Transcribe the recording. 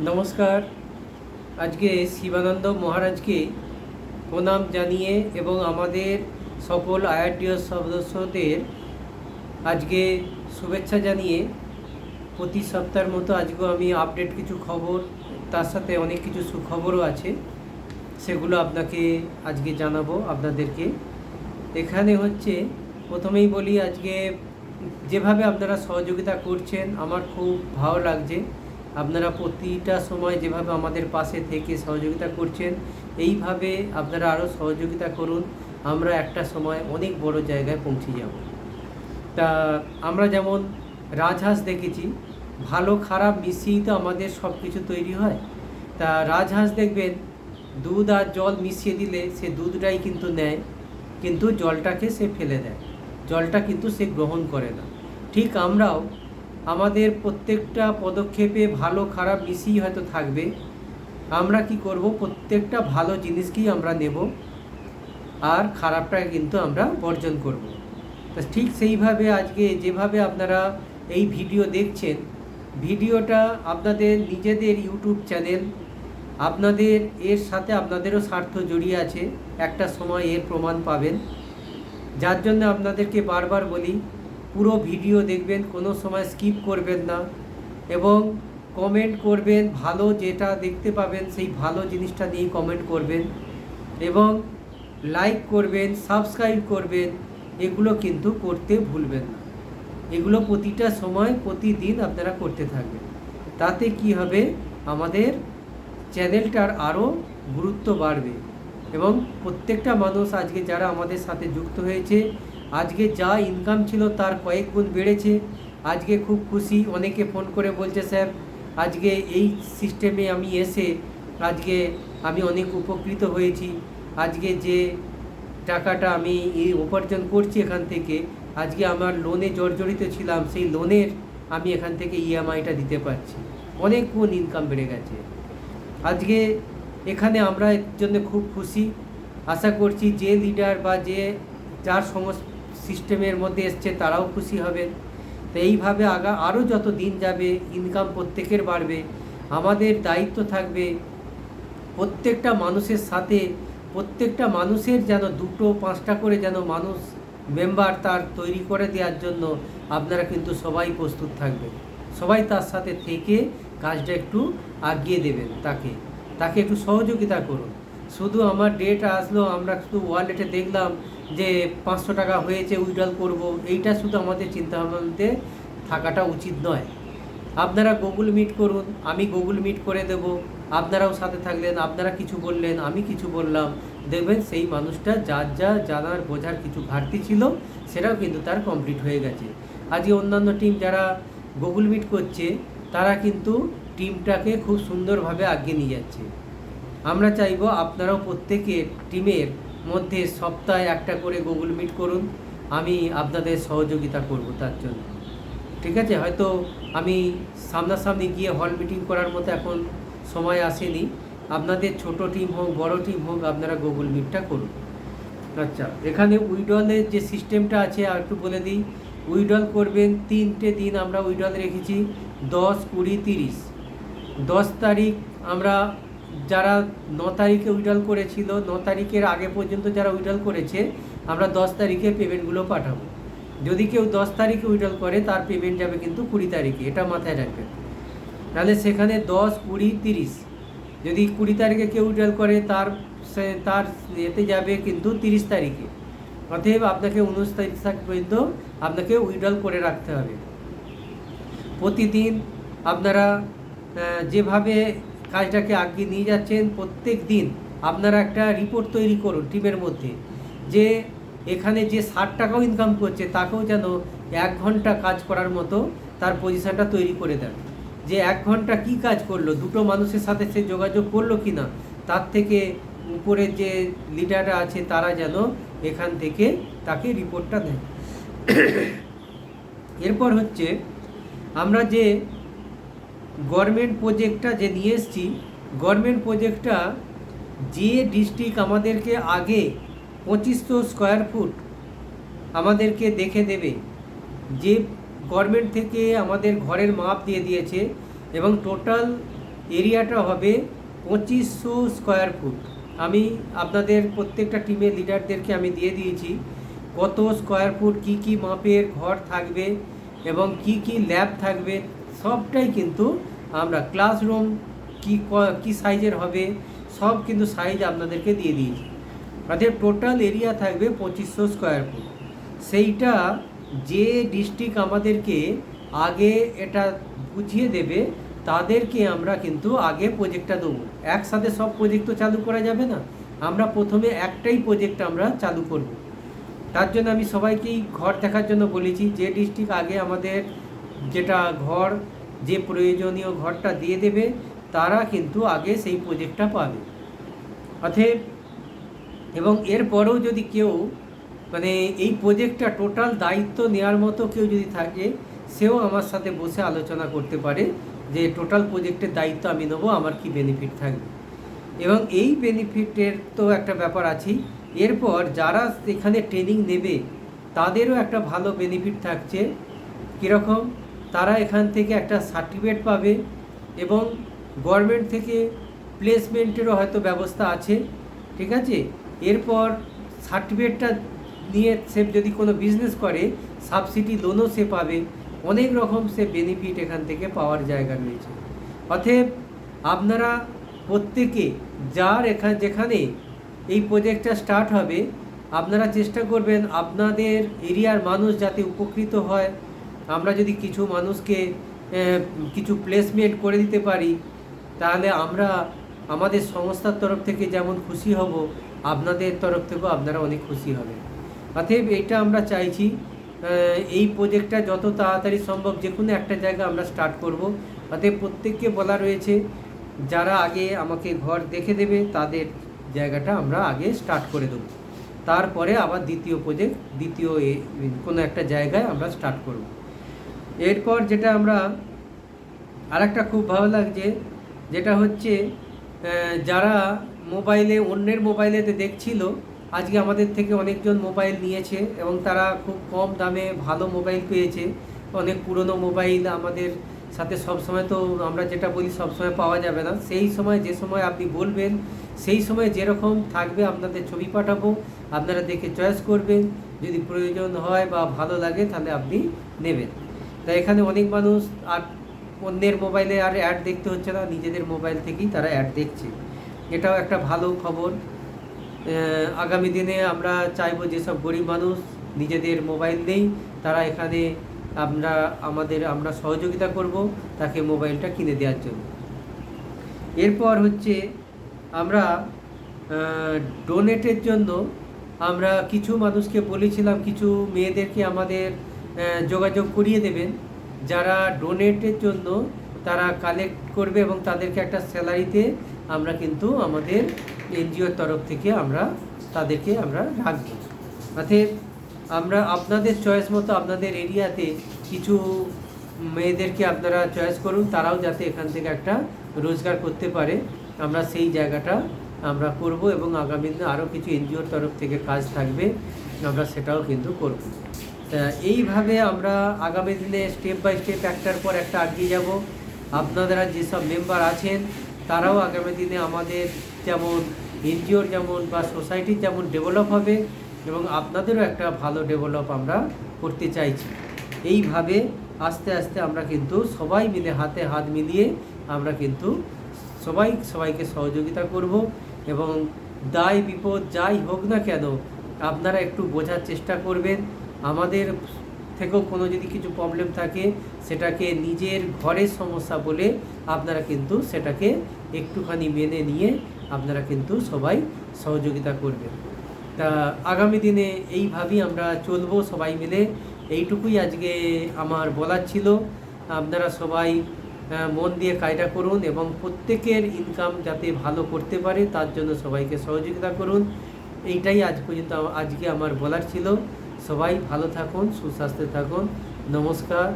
নমস্কার। আজকে শিবানন্দ মহারাজকে প্রণাম জানিয়ে এবং আমাদের সকল আইআরটিও সদস্যদের আজকে শুভেচ্ছা জানিয়ে প্রতি সপ্তাহের মতো আজকেও আমি আপডেট কিছু খবর, তার সাথে অনেক কিছু সুখবরও আছে, সেগুলো আপনাকে আজকে জানাবো আপনাদেরকে। এখানে হচ্ছে প্রথমেই বলি, আজকে যেভাবে আপনারা সহযোগিতা করছেন আমার খুব ভালো লাগছে। আপনারা প্রতিটা সময় যেভাবে আমাদের পাশে থেকে সহযোগিতা করছেন, এইভাবে আপনারা আরও সহযোগিতা করুন। আমরা একটা সময় অনেক বড় জায়গায় পৌঁছে যাব। তা আমরা যেমন রাজহাঁস দেখেছি, ভালো খারাপ মিশিয়েই তো আমাদের সব কিছু তৈরি হয়। তা রাজহাঁস দেখবেন দুধ আর জল মিশিয়ে দিলে সে দুধটাই কিন্তু নেয়, কিন্তু জলটাকে সে ফেলে দেয়, জলটা কিন্তু সে গ্রহণ করে না। ঠিক আমরাও আমাদের প্রত্যেকটা পদক্ষেপে ভালো খারাপ মিশিয়ে হয়তো থাকবে। আমরা কি করব, প্রত্যেকটা ভালো জিনিসকেই আমরা নেব আর খারাপটাকে কিন্তু আমরা বর্জন করব। তা ঠিক সেইভাবে আজকে যেভাবে আপনারা এই ভিডিও দেখছেন, ভিডিওটা আপনাদের নিজেদের ইউটিউব চ্যানেল, আপনাদের এর সাথে আপনাদেরও স্বার্থ জড়িয়ে আছে। একটা সময় এর প্রমাণ পাবেন, যার জন্য আপনাদেরকে বারবার বলি পুরো ভিডিও দেখবেন, কোনো সময় স্কিপ করবেন না এবং কমেন্ট করবেন। ভালো যেটা দেখতে পাবেন সেই ভালো জিনিসটা নিয়ে কমেন্ট করবেন এবং লাইক করবেন, সাবস্ক্রাইব করবেন। এগুলো কিন্তু করতে ভুলবেন না। এগুলো প্রতিটা সময় প্রতিদিন আপনারা করতে থাকবেন। তাতে কি হবে, আমাদের চ্যানেলটার আরও গুরুত্ব বাড়বে এবং প্রত্যেকটা মানুষ আজকে যারা আমাদের সাথে যুক্ত হয়েছে, আজকে যা ইনকাম ছিল তার কয়েক গুণ বেড়েছে। আজকে খুব খুশি, অনেকে ফোন করে বলছে স্যার আজকে এই সিস্টেমে আমি এসে আজকে আমি অনেক উপকৃত হয়েছি। আজকে যে টাকাটা আমি উপার্জন করছি এখান থেকে, আজকে আমার লোনে জর্জরিত ছিলাম, সেই লোনের আমি এখান থেকে ইএমআইটা দিতে পারছি। অনেক গুণ ইনকাম বেড়ে গেছে আজকে। এখানে আমরা এর জন্য খুব খুশি। আশা করছি যে লিডার বা যার সমস্ত সিস্টেমের মধ্যে এসছে তারাও খুশি হবেন। তো এইভাবে আরও যত দিন যাবে ইনকাম প্রত্যেকের বাড়বে। আমাদের দায়িত্ব থাকবে প্রত্যেকটা মানুষের সাথে, প্রত্যেকটা মানুষের যেন 2-5টা করে যেন মানুষ মেম্বার তার তৈরি করে দেওয়ার জন্য আপনারা কিন্তু সবাই প্রস্তুত থাকবেন। সবাই তার সাথে থেকে কাজটা একটু আগিয়ে দেবেন, তাকে একটু সহযোগিতা করুন। শুধু আমার ডেট আসলো, আমরা শুধু ওয়ালেটে দেখলাম যে 500 টাকা হয়েছে, উইথড্রল করব, এইটা শুধু আমাদের চিন্তাভাবনাতে থাকাটা উচিত নয়। আপনারা গুগল মিট করুন, আমি গুগল মিট করে দেব, আপনারাও সাথে থাকলেন, আপনারা কিছু বললেন, আমি কিছু বললাম, দেখবেন সেই মানুষটা যা জানার বোঝার কিছু ঘাটতি ছিল সেটাও কিন্তু তার কমপ্লিট হয়ে গেছে। আজকে অন্যান্য টিম যারা গুগল মিট করছে তারা কিন্তু টিমটাকে খুব সুন্দরভাবে এগিয়ে নিয়ে যাচ্ছে। আমরা চাইবো আপনারাও প্রত্যেকের টিমের মধ্যে সপ্তাহে একটা করে গুগল মিট করুন, আমি আপনাদের সহযোগিতা করব তার জন্য। ঠিক আছে, হয়তো আমি সামনাসামনি গিয়ে হল মিটিং করার মতো এখন সময় আসেনি। আপনাদের ছোট টিম হোক বড় টিম হোক, আপনারা গুগল মিটটা করুন। আচ্ছা, এখানে উইড্রলের যে সিস্টেমটা আছে আর একটু বলে দিই। উইড্রল করবেন 3টে দিন আমরা উইড্রল রেখেছি, 10, 20, 30। 10 তারিখ আমরা যারা 9 তারিখে উইড্রল করেছিল, 9 তারিখের আগে পর্যন্ত যারা উইড্রল করেছে, আমরা 10 তারিখে পেমেন্টগুলো পাঠাবো। যদি কেউ 10 তারিখে উইড্রল করে তার পেমেন্ট যাবে কিন্তু 20 তারিখে, এটা মাথায় রাখবেন। তাহলে সেখানে 10, 20, 30, যদি 20 তারিখে কেউ উইড্রল করে তার এতে যাবে কিন্তু 30 তারিখে। অতএব আপনাকে 19 তারিখ পর্যন্ত আপনাকে উইড্রল করে রাখতে হবে। প্রতিদিন আপনারা যেভাবে কাজটাকে এগিয়ে নিয়ে যাচ্ছেন, প্রত্যেক দিন আপনারা একটা রিপোর্ট তৈরি করুন টিমের মধ্যে, যে এখানে যে 60 টাকাও ইনকাম করছে তাকেও যেন 1 ঘন্টা কাজ করার মতো তার পজিশানটা তৈরি করে দেন। যে 1 ঘন্টা কি কাজ করলো, দুটো মানুষের সাথে সে যোগাযোগ করলো কি না, তার থেকে উপরে যে লিডাররা আছে তারা যেন এখান থেকে তাকে রিপোর্টটা দেয়। এরপর হচ্ছে আমরা যে গভর্নমেন্ট প্রজেক্টটা যে নিয়ে এসেছি, গভর্নমেন্ট প্রজেক্টটা যে ডিস্ট্রিক্ট আমাদেরকে আগে 2500 স্কোয়ার ফুট আমাদেরকে দেখে দেবে, যে গভর্নমেন্ট থেকে আমাদের ঘরের মাপ দিয়ে দিয়েছে এবং টোটাল এরিয়াটা হবে 2500 স্কোয়ার ফুট। আমি আপনাদের প্রত্যেকটা টিমের লিডারদেরকে আমি দিয়ে দিয়েছি কত স্কোয়ার ফুট কী কী মাপের ঘর থাকবে এবং কি কি ল্যাব থাকবে, সবটাই কিন্তু আমরা ক্লাসরুম কী সাইজের হবে সব কিন্তু সাইজ আপনাদেরকে দিয়ে দিয়েছি। অর্থাৎ টোটাল এরিয়া থাকবে 2500 স্কোয়ার ফুট। সেইটা যে ডিস্ট্রিক্ট আমাদেরকে আগে এটা বুঝিয়ে দেবে তাদেরকে আমরা কিন্তু আগে প্রজেক্টটা দেবো। একসাথে সব প্রজেক্ট তো চালু করা যাবে না, আমরা প্রথমে একটাই প্রজেক্ট আমরা চালু করব। তার জন্য আমি সবাইকেই ঘর দেখার জন্য বলেছি, যে ডিস্ট্রিক্ট আগে আমাদের যেটা ঘর যে প্রয়োজনীয় ঘরটা দিয়ে দেবে তারা কিন্তু আগে সেই প্রজেক্টটা পাবে। অতএব এবং এরপরেও যদি কেউ মানে এই প্রজেক্টটা টোটাল দায়িত্ব নেওয়ার মতো কেউ যদি থাকে, সেও আমার সাথে বসে আলোচনা করতে পারে যে টোটাল প্রজেক্টের দায়িত্ব আমি নেবো, আমার কি বেনিফিট থাকবে। এবং এই বেনিফিটের তো একটা ব্যাপার আছেই, এরপর যারা এখানে ট্রেনিং নেবে তাদেরও একটা ভালো বেনিফিট থাকছে। কীরকম? তারা এখান থেকে একটা সার্টিফিকেট পাবে এবং গভর্নমেন্ট থেকে প্লেসমেন্টেরও হয়তো ব্যবস্থা আছে, ঠিক আছে। এরপর সার্টিফিকেটটা নিয়ে সে যদি কোনো বিজনেস করে সাবসিডি লোনও সে পাবে, অনেক রকম সে বেনিফিট এখান থেকে পাওয়ার জায়গা রয়েছে। অতএব আপনারা প্রত্যেকে যার যেখানে এই প্রজেক্টটা স্টার্ট হবে, আপনারা চেষ্টা করবেন আপনাদের এরিয়ার মানুষ যাতে উপকৃত হয়। আমরা যদি কিছু মানুষকে কিছু প্লেসমেন্ট করে দিতে পারি, তাহলে আমরা আমাদের সংস্থার তরফ থেকে যেমন খুশি হব, আপনাদের তরফ থেকেও আপনারা অনেক খুশি হবেন। অতএব এইটা আমরা চাইছি, এই প্রজেক্টটা যত তাড়াতাড়ি সম্ভব যে কোনো একটা জায়গা আমরা স্টার্ট করব। অতএব প্রত্যেককে বলা রয়েছে যারা আগে আমাকে ঘর দেখে দেবে তাদের জায়গাটা আমরা আগে স্টার্ট করে দেবো, তারপরে আবার দ্বিতীয় কোনো একটা জায়গায় আমরা স্টার্ট করব। এরপর যেটা আমরা আরেকটা খুব ভালো লাগছে, যেটা হচ্ছে যারা মোবাইলে অন্যের মোবাইলেতে দেখছিল, আজকে আমাদের থেকে অনেকজন মোবাইল নিয়েছে এবং তারা খুব কম দামে ভালো মোবাইল পেয়েছে। অনেক পুরনো মোবাইল আমাদের সাথে সবসময় তো আমরা যেটা বলি সবসময় পাওয়া যাবে না, সেই সময় যে সময় আপনি বলবেন সেই সময় যেরকম থাকবে আপনাদের ছবি পাঠাবো, আপনারা দেখে চয়েস করবেন, যদি প্রয়োজন হয় বা ভালো লাগে তাহলে আপনি নেবেন। তাই এখানে অনেক মানুষ আর অন্যের মোবাইলে আর অ্যাড দেখতে হচ্ছে না, নিজেদের মোবাইল থেকেই তারা অ্যাড দেখছে, এটাও একটা ভালো খবর। আগামী দিনে আমরা চাইবো যেসব গরিব মানুষ নিজেদের মোবাইল নেই তারা এখানে আমরা সহযোগিতা করব তাকে মোবাইলটা কিনে দেওয়ার জন্য। এরপর হচ্ছে আমরা ডোনেটের জন্য আমরা কিছু মানুষকে বলেছিলাম, কিছু মেয়েদেরকে আমাদের যোগাযোগ করিয়ে দেবেন, যারা ডোনেটের জন্য তারা কালেক্ট করবে এবং তাদেরকে একটা স্যালারিতে আমরা কিন্তু আমাদের এনজিওর তরফ থেকে তাদেরকে আমরা রাখবো। অর্থাৎ আমরা আপনাদের চয়েস মতো আপনাদের এরিয়াতে কিছু মেয়েদেরকে আপনারা চয়েস করুন, তারাও যাতে এখান থেকে একটা রোজগার করতে পারে, আমরা সেই জায়গাটা আমরা করব। এবং আগামী দিনে আরও কিছু এনজিওর তরফ থেকে কাজ থাকবে, আমরা সেটাও কিন্তু করব। এইভাবে আমরা আগামী দিনে স্টেপ বাই স্টেপ একটার পর একটা এগিয়ে যাব। আপনারা যেসব মেম্বার আছেন তারাও আগামী দিনে আমাদের যেমন এনজিওর যেমন বা সোসাইটির যেমন ডেভেলপ হবে এবং আপনাদেরও একটা ভালো ডেভেলপ আমরা করতে চাইছি। এইভাবে আস্তে আস্তে আমরা কিন্তু সবাই মিলে হাতে হাত মিলিয়ে আমরা কিন্তু সবাইকে সহযোগিতা করব এবং দায় বিপদ যাই হোক না কেন আপনারা একটু বোঝার চেষ্টা করবেন। আমাদের থেকেও কোনো যদি কিছু প্রবলেম থাকে সেটাকে নিজের ঘরের সমস্যা বলে আপনারা কিন্তু সেটাকে একটুখানি মেনে নিয়ে আপনারা কিন্তু সবাই সহযোগিতা করবেন। তা আগামী দিনে এইভাবেই আমরা চলবো সবাই মিলে, এইটুকুই আজকে আমার বলার ছিল। আপনারা সবাই মন দিয়ে কাজটা করুন এবং প্রত্যেকের ইনকাম যাতে ভালো করতে পারে তার জন্য সবাইকে সহযোগিতা করুন। এইটাই আজকে আমার বলার ছিল। সবাই ভালো থাকুন, সুস্বাস্থ্যে থাকুন। নমস্কার।